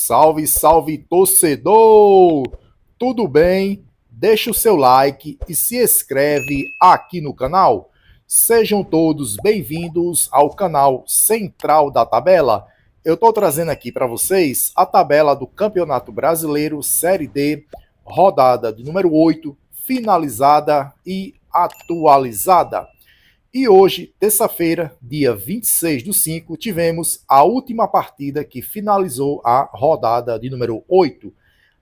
Salve, salve, torcedor! Tudo bem? Deixa o seu like e se inscreve aqui no canal. Sejam todos bem-vindos ao canal Central da Tabela. Eu estou trazendo aqui para vocês a tabela do Campeonato Brasileiro Série D, rodada de número 8, finalizada e atualizada. E hoje, terça-feira, dia 26/5, tivemos a última partida que finalizou a rodada de número 8.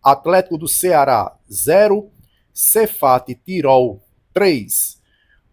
Atlético do Ceará 0, Cefate Tirol 3.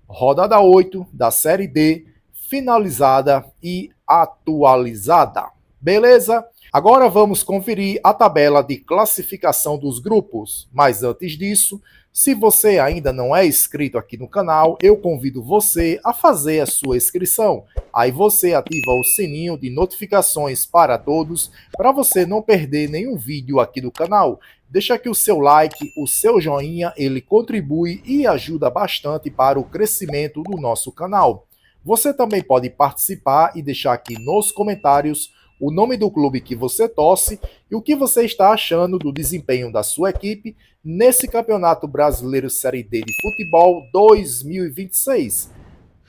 Rodada 8 da Série D, finalizada e atualizada. Beleza? Agora vamos conferir a tabela de classificação dos grupos. Mas antes disso, se você ainda não é inscrito aqui no canal, eu convido você a fazer a sua inscrição. Aí você ativa o sininho de notificações para todos, para você não perder nenhum vídeo aqui do canal. Deixa aqui o seu like, o seu joinha, ele contribui e ajuda bastante para o crescimento do nosso canal. Você também pode participar e deixar aqui nos comentários o nome do clube que você torce e o que você está achando do desempenho da sua equipe nesse Campeonato Brasileiro Série D de Futebol 2026.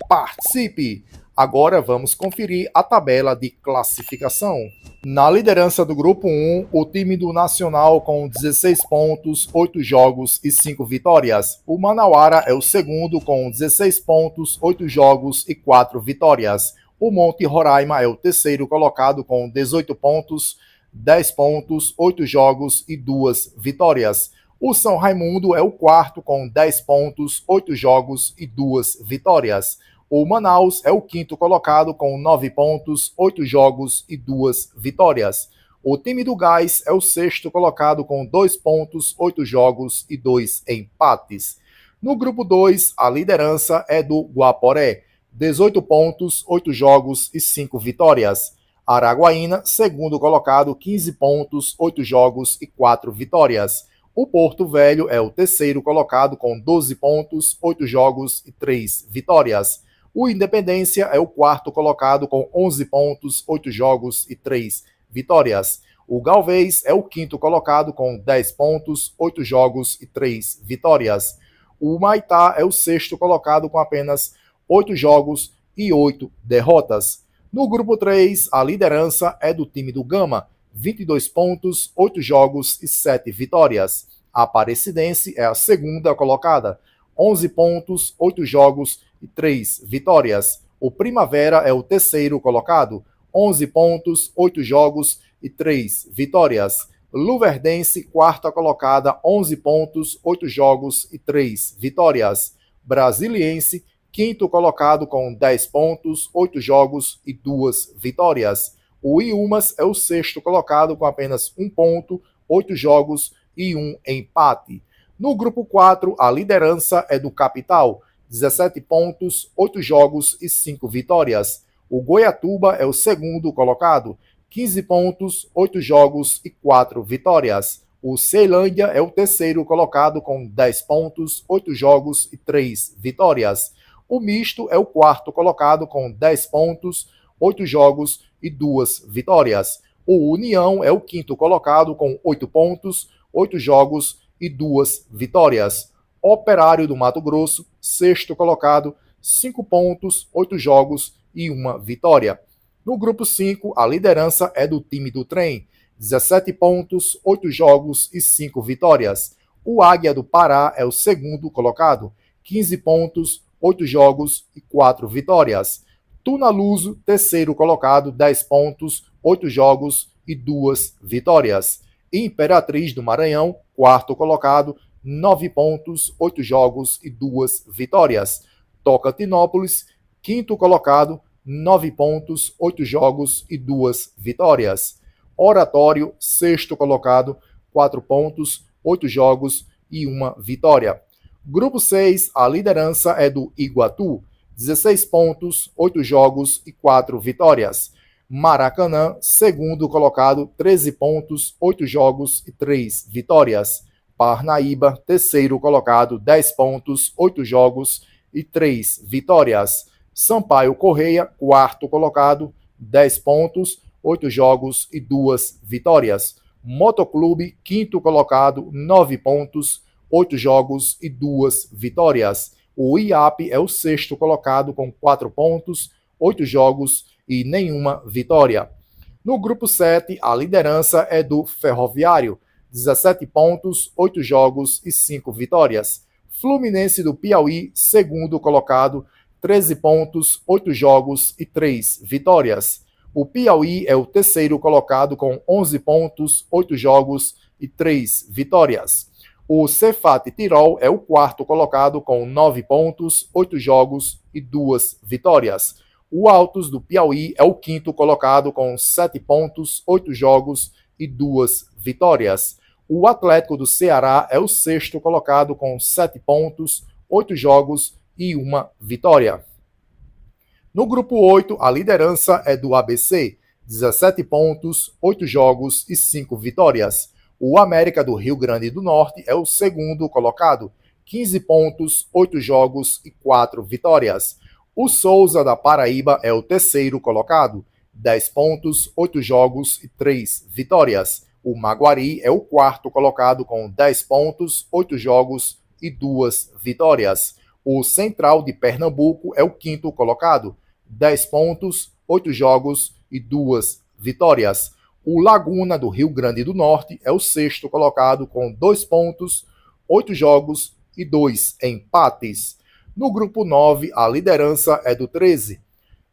Participe! Agora vamos conferir a tabela de classificação. Na liderança do Grupo 1, o time do Nacional com 16 pontos, 8 jogos e 5 vitórias. O Manauara é o segundo com 16 pontos, 8 jogos e 4 vitórias. O Monte Roraima é o terceiro colocado com 18 pontos, 10 pontos, 8 jogos e 2 vitórias. O São Raimundo é o quarto com 10 pontos, 8 jogos e 2 vitórias. O Manaus é o quinto colocado com 9 pontos, 8 jogos e 2 vitórias. O time do Gás é o sexto colocado com 2 pontos, 8 jogos e 2 empates. No grupo 2, a liderança é do Guaporé. 18 pontos, 8 jogos e 5 vitórias. Araguaína, segundo colocado, 15 pontos, 8 jogos e 4 vitórias. O Porto Velho é o terceiro colocado com 12 pontos, 8 jogos e 3 vitórias. O Independência é o quarto colocado com 11 pontos, 8 jogos e 3 vitórias. O Galvez é o quinto colocado com 10 pontos, 8 jogos e 3 vitórias. O Maitá é o sexto colocado com apenas 8 jogos e 8 derrotas. No grupo 3, a liderança é do time do Gama, 22 pontos, 8 jogos e 7 vitórias. A Aparecidense é a segunda colocada, 11 pontos, 8 jogos e 3 vitórias. O Primavera é o terceiro colocado, 11 pontos, 8 jogos e 3 vitórias. Luverdense, quarta colocada, 11 pontos, 8 jogos e 3 vitórias. Brasiliense, quinto colocado com 10 pontos, 8 jogos e 2 vitórias. O Iumas é o sexto colocado com apenas 1 ponto, 8 jogos e 1 empate. No grupo 4, a liderança é do Capital, 17 pontos, 8 jogos e 5 vitórias. O Goiatuba é o segundo colocado, 15 pontos, 8 jogos e 4 vitórias. O Ceilândia é o terceiro colocado com 10 pontos, 8 jogos e 3 vitórias. O Misto é o quarto colocado com 10 pontos, 8 jogos e 2 vitórias. O União é o quinto colocado com 8 pontos, 8 jogos e 2 vitórias. Operário do Mato Grosso, sexto colocado, 5 pontos, 8 jogos e 1 vitória. No grupo 5, a liderança é do time do Trem, 17 pontos, 8 jogos e 5 vitórias. O Águia do Pará é o segundo colocado, 15 pontos, 8 jogos e 4 vitórias. Tunaluso, terceiro colocado, 10 pontos, 8 jogos e 2 vitórias. Imperatriz do Maranhão, quarto colocado, 9 pontos, 8 jogos e 2 vitórias. Tocantinópolis, quinto colocado, 9 pontos, 8 jogos e 2 vitórias. Oratório, sexto colocado, 4 pontos, 8 jogos e 1 vitória. Grupo 6, a liderança é do Iguatu, 16 pontos, 8 jogos e 4 vitórias. Maracanã, segundo colocado, 13 pontos, 8 jogos e 3 vitórias. Parnaíba, terceiro colocado, 10 pontos, 8 jogos e 3 vitórias. Sampaio Correia, quarto colocado, 10 pontos, 8 jogos e 2 vitórias. Motoclube, quinto colocado, 9 pontos, 8 jogos e 2 vitórias. O IAP é o sexto colocado com 4 pontos, 8 jogos e nenhuma vitória. No grupo 7, a liderança é do Ferroviário, 17 pontos, 8 jogos e 5 vitórias. Fluminense do Piauí, segundo colocado, 13 pontos, 8 jogos e 3 vitórias. O Piauí é o terceiro colocado com 11 pontos, 8 jogos e 3 vitórias. O Cefat Tirol é o quarto colocado com 9 pontos, 8 jogos e 2 vitórias. O Altos do Piauí é o quinto colocado com 7 pontos, 8 jogos e 2 vitórias. O Atlético do Ceará é o sexto colocado com 7 pontos, 8 jogos e 1 vitória. No grupo 8, a liderança é do ABC, 17 pontos, 8 jogos e 5 vitórias. O América do Rio Grande do Norte é o segundo colocado, 15 pontos, 8 jogos e 4 vitórias. O Souza da Paraíba é o terceiro colocado, 10 pontos, 8 jogos e 3 vitórias. O Maguari é o quarto colocado com 10 pontos, 8 jogos e 2 vitórias. O Central de Pernambuco é o quinto colocado, 10 pontos, 8 jogos e 2 vitórias. O Laguna do Rio Grande do Norte é o sexto colocado com 2 pontos, 8 jogos e 2 empates. No grupo 9, a liderança é do 13,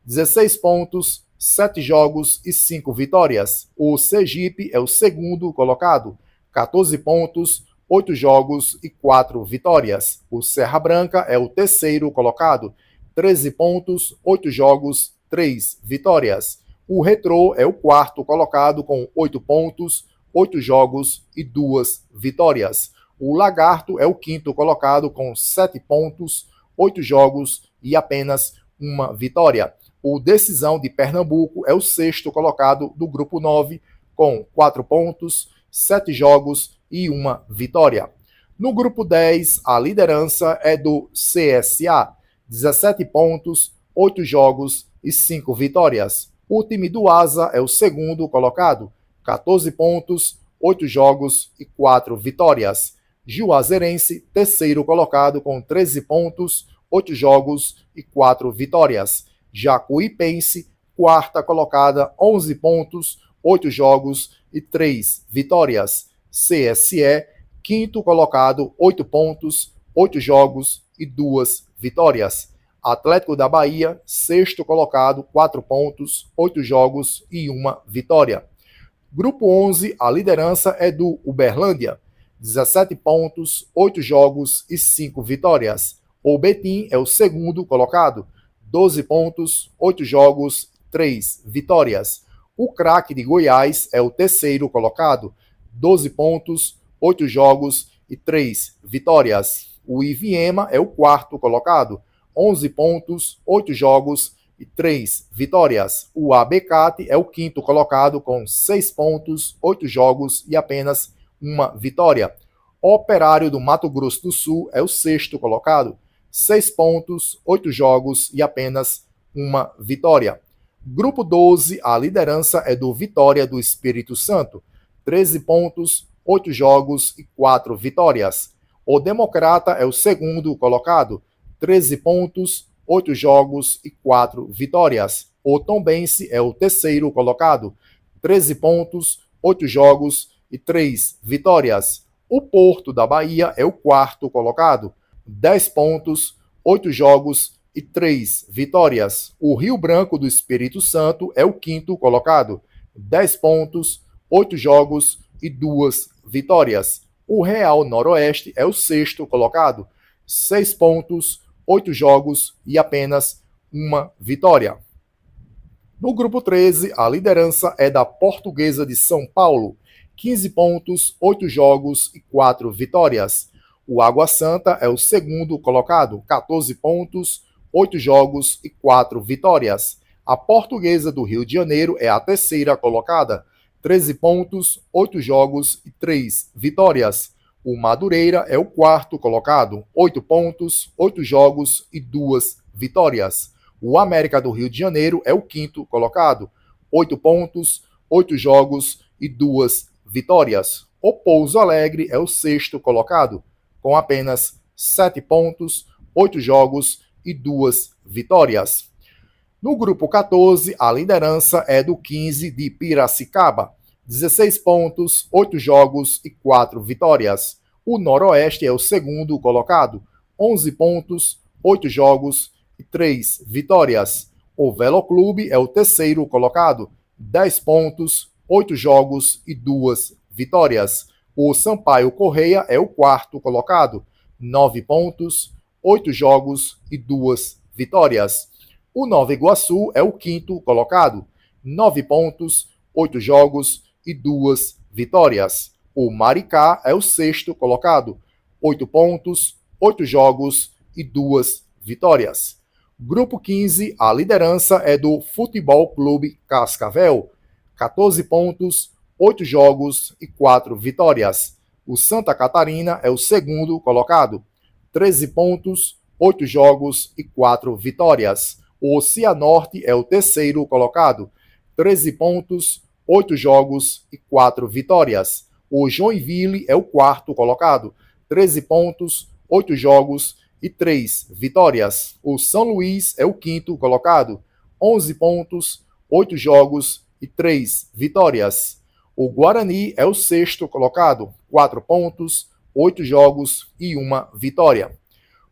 16 pontos, 7 jogos e 5 vitórias. O Sergipe é o segundo colocado, 14 pontos, 8 jogos e 4 vitórias. O Serra Branca é o terceiro colocado, 13 pontos, 8 jogos, 3 vitórias. O Retrô é o quarto colocado com 8 pontos, 8 jogos e 2 vitórias. O Lagarto é o quinto colocado com 7 pontos, 8 jogos e apenas 1 vitória. O Decisão de Pernambuco é o sexto colocado do grupo 9 com 4 pontos, 7 jogos e 1 vitória. No grupo 10, a liderança é do CSA, 17 pontos, 8 jogos e 5 vitórias. O time do Asa é o segundo colocado, 14 pontos, 8 jogos e 4 vitórias. Juazeirense, terceiro colocado com 13 pontos, 8 jogos e 4 vitórias. Jacuipense, quarta colocada, 11 pontos, 8 jogos e 3 vitórias. CSE, quinto colocado, 8 pontos, 8 jogos e 2 vitórias. Atlético da Bahia, sexto colocado, 4 pontos, 8 jogos e 1 vitória. Grupo 11, a liderança é do Uberlândia, 17 pontos, 8 jogos e 5 vitórias. O Betim é o segundo colocado, 12 pontos, 8 jogos, 3 vitórias. O Craque de Goiás é o terceiro colocado, 12 pontos, 8 jogos e 3 vitórias. O Iviema é o quarto colocado, 11 pontos, 8 jogos e 3 vitórias. O Abecate é o quinto colocado com 6 pontos, 8 jogos e apenas 1 vitória. O Operário do Mato Grosso do Sul é o sexto colocado, 6 pontos, 8 jogos e apenas 1 vitória. Grupo 12, a liderança é do Vitória do Espírito Santo, 13 pontos, 8 jogos e 4 vitórias. O Democrata é o segundo colocado, 13 pontos, 8 jogos e 4 vitórias. O Tombense é o terceiro colocado, 13 pontos, 8 jogos e 3 vitórias. O Porto da Bahia é o quarto colocado, 10 pontos, 8 jogos e 3 vitórias. O Rio Branco do Espírito Santo é o quinto colocado, 10 pontos, 8 jogos e 2 vitórias. O Real Noroeste é o sexto colocado, 6 pontos, 8 jogos e apenas 1 vitória. No grupo 13, a liderança é da Portuguesa de São Paulo, 15 pontos, 8 jogos e 4 vitórias. O Água Santa é o segundo colocado, 14 pontos, 8 jogos e 4 vitórias. A Portuguesa do Rio de Janeiro é a terceira colocada, 13 pontos, 8 jogos e 3 vitórias. O Madureira é o quarto colocado, 8 pontos, 8 jogos e 2 vitórias. O América do Rio de Janeiro é o quinto colocado, 8 pontos, 8 jogos e 2 vitórias. O Pouso Alegre é o sexto colocado, com apenas 7 pontos, 8 jogos e 2 vitórias. No grupo 14, a liderança é do 15 de Piracicaba, 16 pontos, 8 jogos e 4 vitórias. O Noroeste é o segundo colocado, 11 pontos, 8 jogos e 3 vitórias. O Veloclube é o terceiro colocado, 10 pontos, 8 jogos e 2 vitórias. O Sampaio Correia é o quarto colocado, 9 pontos, 8 jogos e 2 vitórias. O Nova Iguaçu é o quinto colocado, 9 pontos, 8 jogos e 2 vitórias. O Maricá é o sexto colocado, 8 pontos, 8 jogos e 2 vitórias. Grupo 15, a liderança é do Futebol Clube Cascavel, 14 pontos, 8 jogos e 4 vitórias. O Santa Catarina é o segundo colocado, 13 pontos, 8 jogos e 4 vitórias. O Cianorte é o terceiro colocado, 13 pontos, 8 jogos e 4 vitórias. O Joinville é o quarto colocado, 13 pontos, 8 jogos e 3 vitórias. O São Luís é o quinto colocado, 11 pontos, 8 jogos e 3 vitórias. O Guarani é o sexto colocado, 4 pontos, 8 jogos e 1 vitória.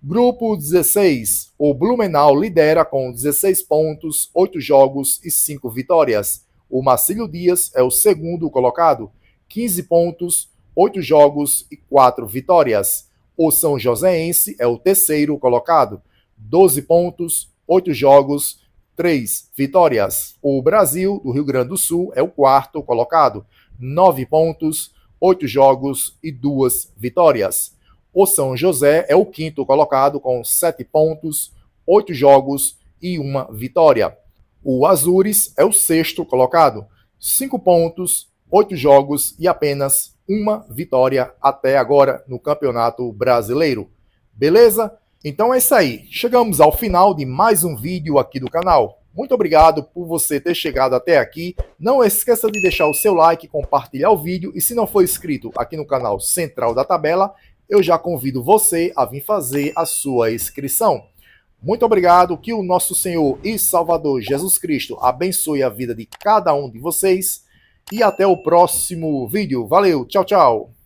Grupo 16, o Blumenau lidera com 16 pontos, 8 jogos e 5 vitórias. O Marcílio Dias é o segundo colocado, 15 pontos, 8 jogos e 4 vitórias. O São Joséense é o terceiro colocado, 12 pontos, 8 jogos, 3 vitórias. O Brasil, do Rio Grande do Sul, é o quarto colocado, 9 pontos, 8 jogos e 2 vitórias. O São José é o quinto colocado com 7 pontos, 8 jogos e 1 vitória. O Azures é o sexto colocado, 5 pontos, 8 jogos e apenas 1 vitória até agora no Campeonato Brasileiro. Beleza? Então é isso aí. Chegamos ao final de mais um vídeo aqui do canal. Muito obrigado por você ter chegado até aqui. Não esqueça de deixar o seu like, compartilhar o vídeo e se não for inscrito aqui no canal Central da Tabela, eu já convido você a vir fazer a sua inscrição. Muito obrigado, que o nosso Senhor e Salvador Jesus Cristo abençoe a vida de cada um de vocês e até o próximo vídeo. Valeu, tchau, tchau!